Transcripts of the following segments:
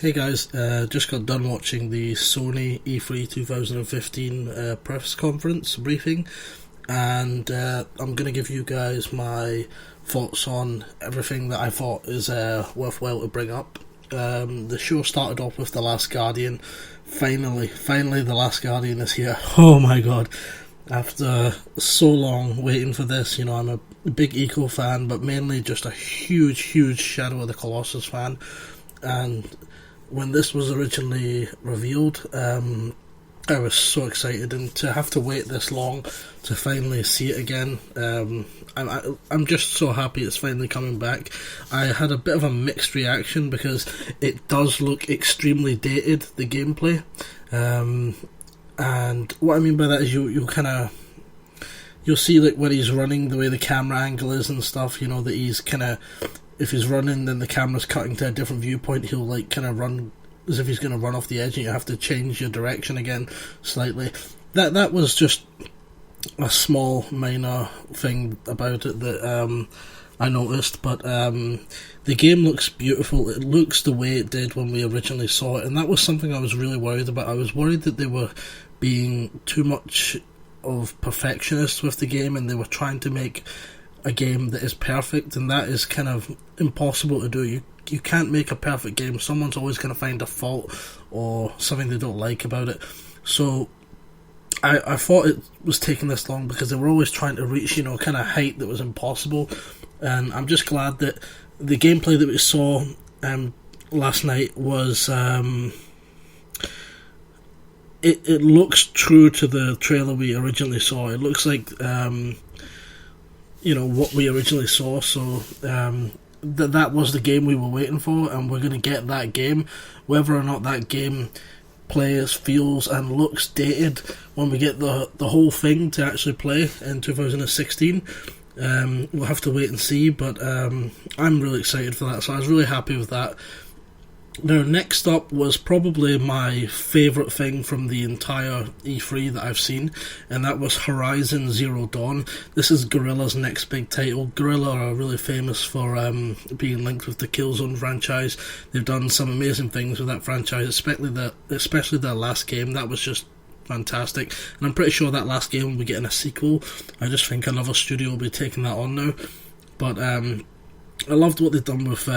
Hey guys, just got done watching the Sony E3 2015 press conference briefing, and I'm going to give you guys my thoughts on everything that I thought is worthwhile to bring up. The show started off with The Last Guardian. Finally, The Last Guardian is here. Oh my god. After so long waiting for this, I'm a big Eco fan, but mainly just a huge Shadow of the Colossus fan. And when this was originally revealed, I was so excited, and to have to wait this long to finally see it again, I'm just so happy it's finally coming back. I had a bit of a mixed reaction because it does look extremely dated, the gameplay, and what I mean by that is you'll see like when he's running, the way the camera angle is and stuff, that he's if he's running, then the camera's cutting to a different viewpoint. He'll run as if he's going to run off the edge, and you have to change your direction again slightly. That was just a small minor thing about it that I noticed, but the game looks beautiful. It looks the way it did when we originally saw it, and that was something I was really worried about. I was worried that they were being too much of perfectionists with the game, and they were trying to make a game that is perfect, and that is kind of impossible to do. You can't make a perfect game. Someone's always going to find a fault or something they don't like about it. So I thought it was taking this long because they were always trying to reach kind of height that was impossible, and I'm just glad that the gameplay that we saw last night was it looks true to the trailer we originally saw. It looks like what we originally saw, so that was the game we were waiting for, and we're going to get that game. Whether or not that game plays, feels and looks dated when we get the whole thing to actually play in 2016, we'll have to wait and see, but I'm really excited for that, so I was really happy with that. Now, next up was probably my favourite thing from the entire E3 that I've seen, and that was Horizon Zero Dawn. This is Guerrilla's next big title. Guerrilla are really famous for being linked with the Killzone franchise. They've done some amazing things with that franchise, especially their last game. That was just fantastic, and I'm pretty sure that last game will be getting a sequel. I just think another studio will be taking that on now. But I loved what they've done with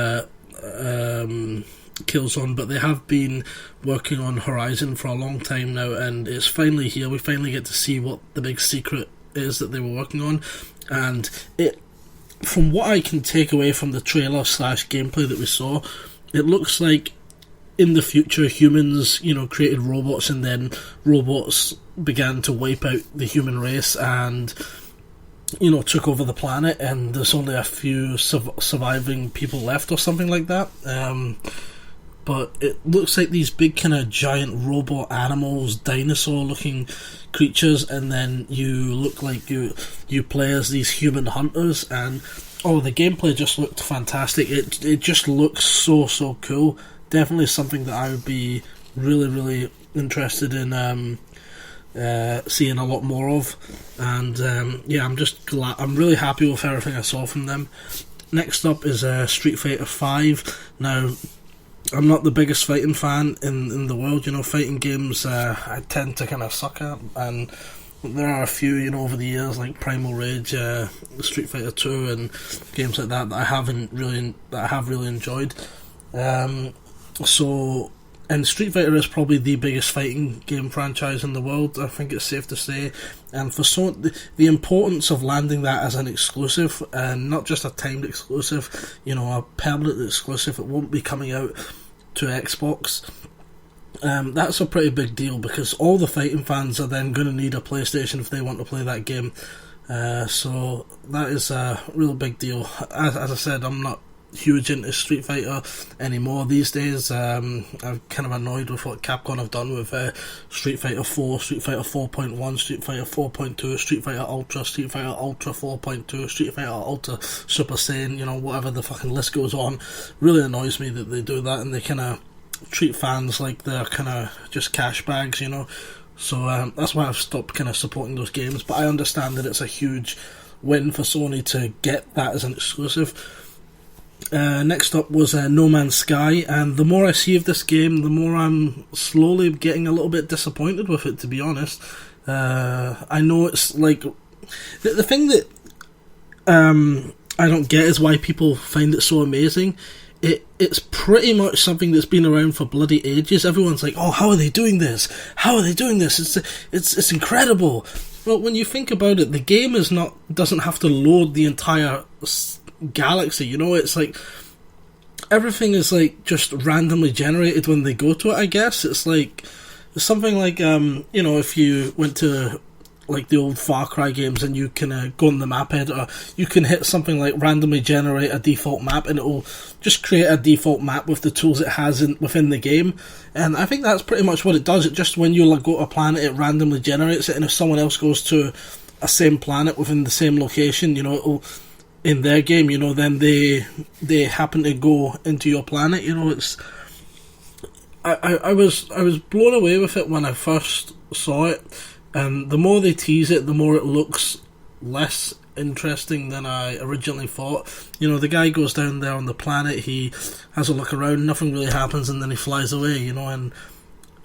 Killzone, but they have been working on Horizon for a long time now, and it's finally here. We finally get to see what the big secret is that they were working on, and from what I can take away from the trailer / gameplay that we saw, it looks like in the future humans created robots, and then robots began to wipe out the human race and took over the planet, and there's only a few surviving people left or something like that. But it looks like these big kind of giant robot animals, dinosaur-looking creatures, and then you look like you play as these human hunters, and the gameplay just looked fantastic. It just looks so cool. Definitely something that I would be really interested in seeing a lot more of, and I'm just glad. I'm really happy with everything I saw from them. Next up is Street Fighter 5. Now, I'm not the biggest fighting fan in the world. Fighting games I tend to kind of suck at, and there are a few over the years, like Primal Rage, Street Fighter 2 and games like that I have really enjoyed. And Street Fighter is probably the biggest fighting game franchise in the world, I think it's safe to say. And for the importance of landing that as an exclusive, and not just a timed exclusive, a permanent exclusive, it won't be coming out to Xbox. That's a pretty big deal, because all the fighting fans are then going to need a PlayStation if they want to play that game. So that is a real big deal. As I said, I'm not huge into Street Fighter anymore these days. I'm kind of annoyed with what Capcom have done with Street Fighter 4, Street Fighter 4.1, Street Fighter 4.2, Street Fighter Ultra, Street Fighter Ultra 4.2, Street Fighter Ultra Super Saiyan, whatever the fucking list goes on. Really annoys me that they do that, and they kind of treat fans like they're kind of just cash bags, So that's why I've stopped kind of supporting those games, but I understand that it's a huge win for Sony to get that as an exclusive. Next up was No Man's Sky, and the more I see of this game, the more I'm slowly getting a little bit disappointed with it, to be honest. I know it's like... The thing that I don't get is why people find it so amazing. It's pretty much something that's been around for bloody ages. Everyone's like, oh, how are they doing this? How are they doing this? It's incredible. Well, when you think about it, the game doesn't have to load the entire galaxy, you know. It's like everything is like just randomly generated when they go to it, I guess. It's something like you know, if you went to like the old Far Cry games and you can go on the map editor, you can hit something like randomly generate a default map and it will just create a default map with the tools it has within the game. And I think that's pretty much what it does. It just, when you go to a planet, it randomly generates it, and if someone else goes to a same planet within the same location, you know, it'll, in their game, you know, then they happen to go into your planet. You know, it's I was blown away with it when I first saw it, and the more they tease it, the more it looks less interesting than I originally thought. You know, the guy goes down there on the planet, he has a look around, nothing really happens, and then he flies away, you know. And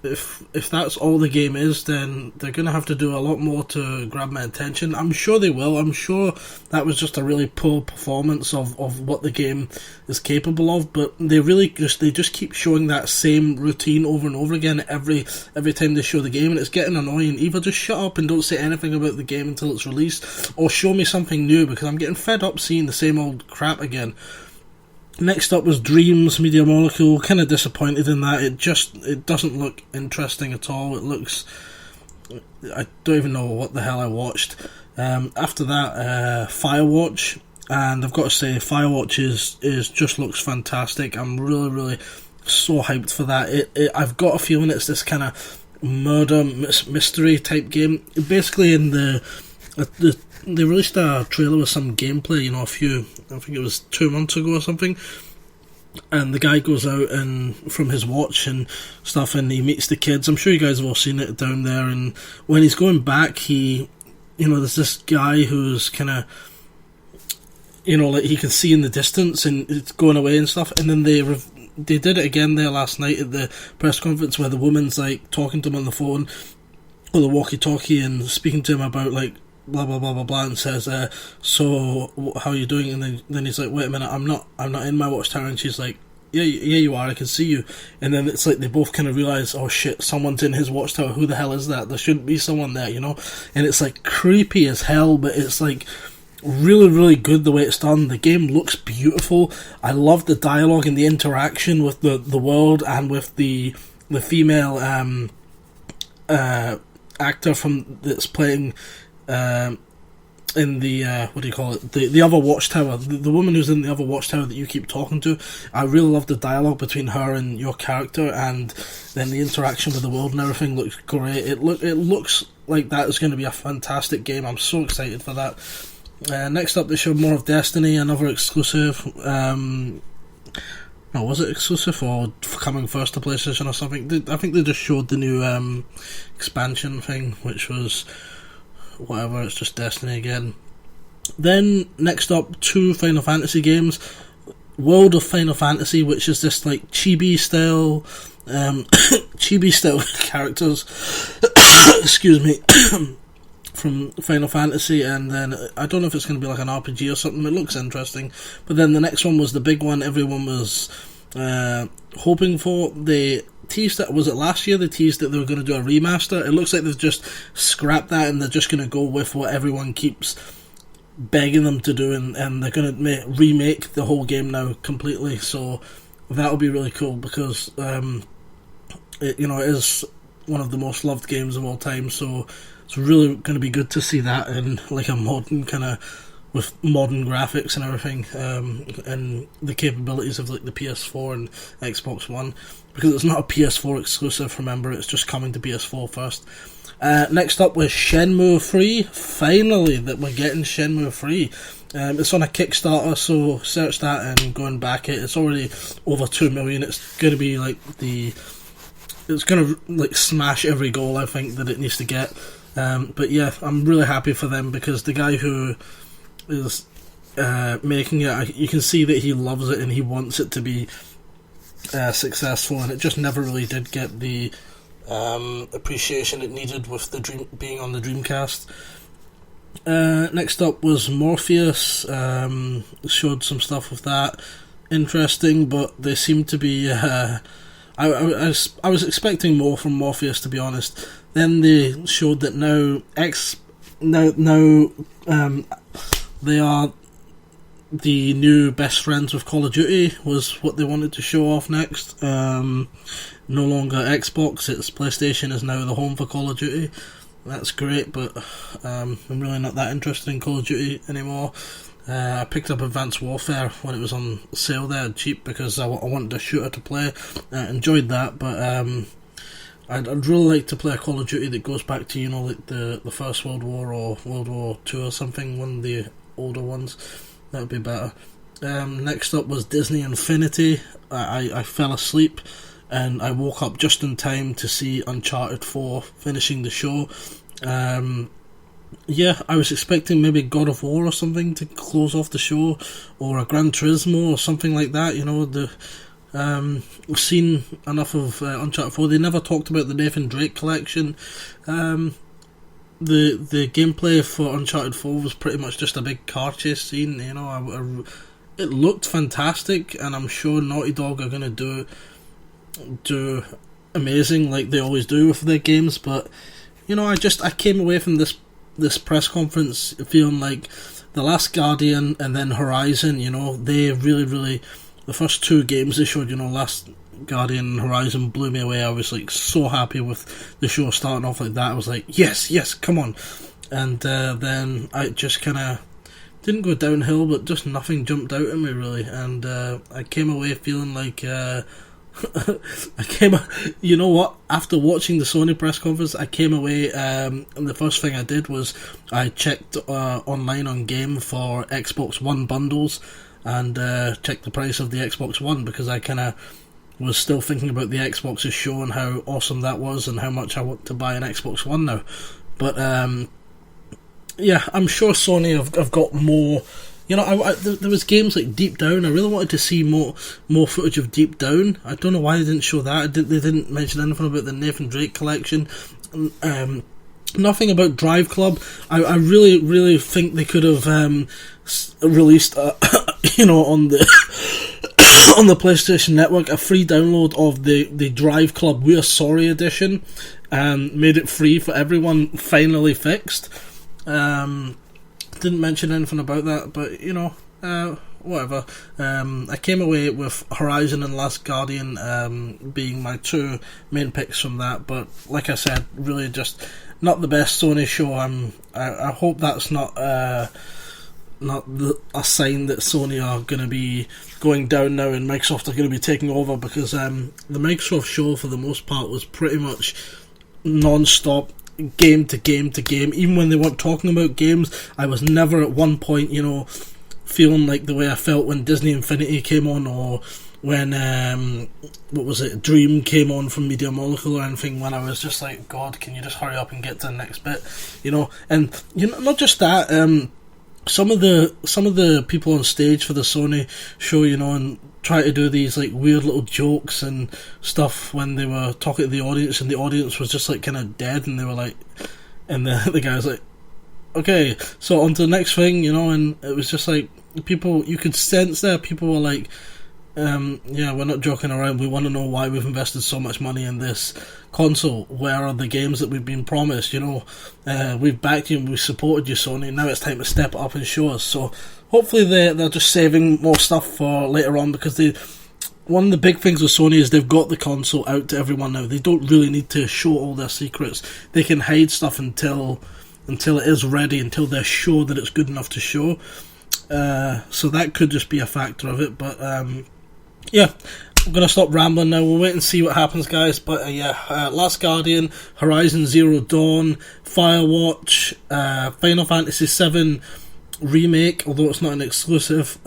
if that's all the game is, then they're going to have to do a lot more to grab my attention. I'm sure they will. I'm sure that was just a really poor performance of what the game is capable of, but they just keep showing that same routine over and over again every time they show the game, and it's getting annoying. Either just shut up and don't say anything about the game until it's released, or show me something new, because I'm getting fed up seeing the same old crap again. Next up was Dreams Media Molecule. Kind of disappointed in that. It doesn't look interesting at all. It looks... I don't even know what the hell I watched. After that, Firewatch. And I've got to say, Firewatch is just looks fantastic. I'm really, really so hyped for that. I've got a feeling it's this kind of murder mystery type game. Basically, in they released a trailer with some gameplay, you know, I think it was 2 months ago or something, and the guy goes out and from his watch and stuff, and he meets the kids. I'm sure you guys have all seen it down there, and when he's going back, there's this guy who's kind of, you know, like he can see in the distance and it's going away and stuff, and then they did it again there last night at the press conference where the woman's like talking to him on the phone or the walkie-talkie and speaking to him about like blah blah blah blah blah, and says, so how are you doing? And then he's like, wait a minute, I'm not in my watchtower. And she's like, yeah you are, I can see you. And then it's like they both kind of realise, oh shit, someone's in his watchtower, who the hell is that? There shouldn't be someone there, you know. And it's like creepy as hell, but it's like really, really good the way it's done. The game looks beautiful. I love the dialogue and the interaction with the world and with the female actor that's playing in the what do you call it, the other watchtower, the woman who's in the other watchtower that you keep talking to. I really love the dialogue between her and your character, and then the interaction with the world and everything looks great. It looks like that is going to be a fantastic game. I'm so excited for that. Next up, they showed more of Destiny, another exclusive. Was it exclusive or coming first to PlayStation or something? I think they just showed the new expansion thing, which was whatever, it's just Destiny again. Then, next up, 2 Final Fantasy games. World of Final Fantasy, which is this like chibi-style characters, excuse me, from Final Fantasy, and then I don't know if it's going to be like an RPG or something. It looks interesting. But then the next one was the big one everyone was hoping for. They teased it, was it last year? They teased that they were going to do a remaster. It looks like they've just scrapped that and they're just going to go with what everyone keeps begging them to do, and they're going to remake the whole game now completely. So that'll be really cool, because it is one of the most loved games of all time, so it's really going to be good to see that in like a modern kind of, with modern graphics and everything, and the capabilities of like the PS4 and Xbox One, because it's not a PS4 exclusive, remember, it's just coming to PS4 first. Next up was Shenmue 3. Finally, that we're getting Shenmue 3. It's on a Kickstarter, so search that and go and back it. It's already over 2 million. It's going to be like it's going to like smash every goal I think that it needs to get. But yeah, I'm really happy for them, because the guy who is making it. You can see that he loves it and he wants it to be successful, and it just never really did get the appreciation it needed with the being on the Dreamcast. Next up was Morpheus. Showed some stuff with that. Interesting, but they seem to be. I was expecting more from Morpheus, to be honest. Then they showed that now they are the new best friends with Call of Duty, was what they wanted to show off next. No longer Xbox, it's PlayStation is now the home for Call of Duty. That's great, but I'm really not that interested in Call of Duty anymore. I picked up Advanced Warfare when it was on sale there, cheap, because I wanted a shooter to play. Enjoyed that, but I'd really like to play a Call of Duty that goes back to, like the First World War or World War II or something, one of the older ones. That would be better. Next up was Disney Infinity. I fell asleep and I woke up just in time to see Uncharted 4 finishing the show. Yeah, I was expecting maybe God of War or something to close off the show, or a Gran Turismo or something like that. We've seen enough of Uncharted 4. They never talked about the Nathan Drake collection. The gameplay for Uncharted 4 was pretty much just a big car chase scene. It looked fantastic, and I'm sure Naughty Dog are going to do amazing like they always do with their games. But I came away from this press conference feeling like The Last Guardian and then Horizon, they really, the first two games they showed, Last Guardian and Horizon blew me away. I was like so happy with the show starting off like that. I was like, yes, come on. And then I just kind of didn't go downhill, but just nothing jumped out at me really. And I came away feeling like after watching the Sony press conference, I came away and the first thing I did was I checked online on Game for Xbox One bundles and checked the price of the Xbox One, because I kind of was still thinking about the Xbox's show and how awesome that was and how much I want to buy an Xbox One now. But yeah, I'm sure Sony have got more. There was games like Deep Down. I really wanted to see more footage of Deep Down. I don't know why they didn't show that. They didn't mention anything about the Nathan Drake collection. Nothing about Drive Club. I really think they could have released, on the on the PlayStation Network, a free download of the Drive Club We're Sorry edition, and made it free for everyone. Finally fixed. Didn't mention anything about that, but whatever. I came away with Horizon and Last Guardian being my two main picks from that, but like I said, really just not the best Sony show. I hope that's not a sign that Sony are going to be going down now and Microsoft are going to be taking over, because the Microsoft show for the most part was pretty much non-stop, game to game to game. Even when they weren't talking about games, I was never at one point, feeling like the way I felt when Disney Infinity came on, or when Dream came on from Media Molecule or anything, when I was just like, God, can you just hurry up and get to the next bit, and not just that, some of the people on stage for the Sony show, and try to do these like weird little jokes and stuff when they were talking to the audience, and the audience was just like kind of dead, and they were like, and the guy was like, okay, so on to the next thing, and it was just like, people, you could sense there, people were like, yeah, we're not joking around, we want to know why we've invested so much money in this console. Where are the games that we've been promised? We've backed you and we've supported you, Sony, now it's time to step up and show us. So hopefully they're just saving more stuff for later on, because one of the big things with Sony is they've got the console out to everyone now. They don't really need to show all their secrets. They can hide stuff until it is ready, until they're sure that it's good enough to show. So that could just be a factor of it, but yeah, I'm going to stop rambling now. We'll wait and see what happens, guys. But Last Guardian, Horizon Zero Dawn, Firewatch, Final Fantasy VII Remake, although it's not an exclusive,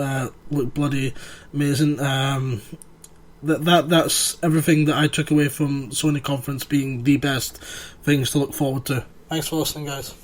look bloody amazing. That's everything that I took away from Sony conference being the best things to look forward to. Thanks for listening, guys.